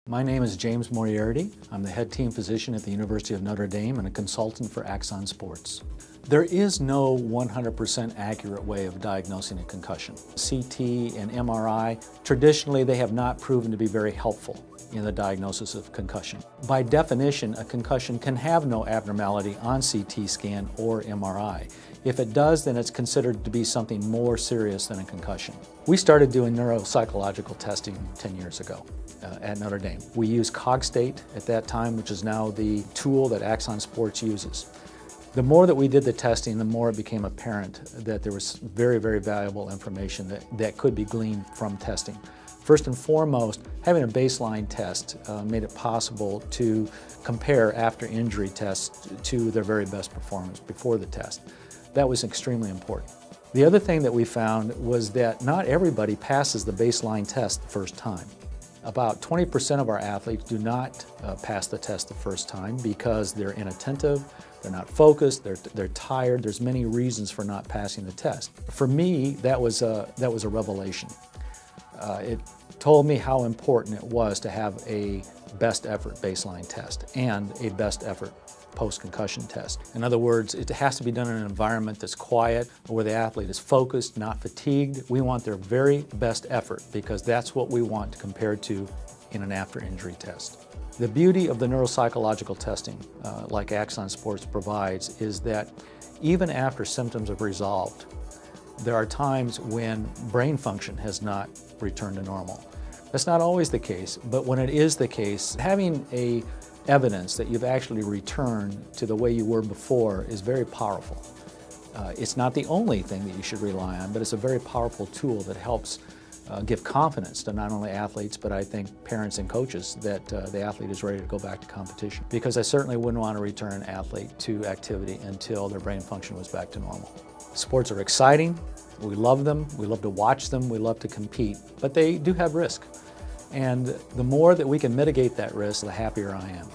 My name is James Moriarity. I'm the head team physician at the University of Notre Dame and a consultant for Axon Sports. There is no 100% accurate way of diagnosing a concussion. CT and MRI, traditionally they have not proven to be very helpful in the diagnosis of concussion. By definition, a concussion can have no abnormality on CT scan or MRI. If it does, then it's considered to be something more serious than a concussion. We started doing neuropsychological testing 10 years ago at Notre Dame. We used Cogstate at that time, which is now the tool that Axon Sports uses. The more that we did the testing, the more it became apparent that there was very, very valuable information that could be gleaned from testing. First and foremost, having a baseline test made it possible to compare after injury tests to their very best performance before the test. That was extremely important. The other thing that we found was that not everybody passes the baseline test the first time. About 20% of our athletes do not pass the test the first time because they're inattentive, they're not focused, they're tired. There's many reasons for not passing the test. For me, that was a revelation. It told me how important it was to have a best effort baseline test and a best effort post-concussion test. In other words, it has to be done in an environment that's quiet, where the athlete is focused, not fatigued. We want their very best effort because that's what we want to compare to in an after-injury test. The beauty of the neuropsychological testing, like Axon Sports provides, is that even after symptoms have resolved, there are times when brain function has not returned to normal. That's not always the case, but when it is the case, having evidence that you've actually returned to the way you were before is very powerful. It's not the only thing that you should rely on, but it's a very powerful tool that helps give confidence to not only athletes, but I think parents and coaches that the athlete is ready to go back to competition. Because I certainly wouldn't want to return an athlete to activity until their brain function was back to normal. Sports are exciting, we love them, we love to watch them, we love to compete, but they do have risk. And the more that we can mitigate that risk, the happier I am.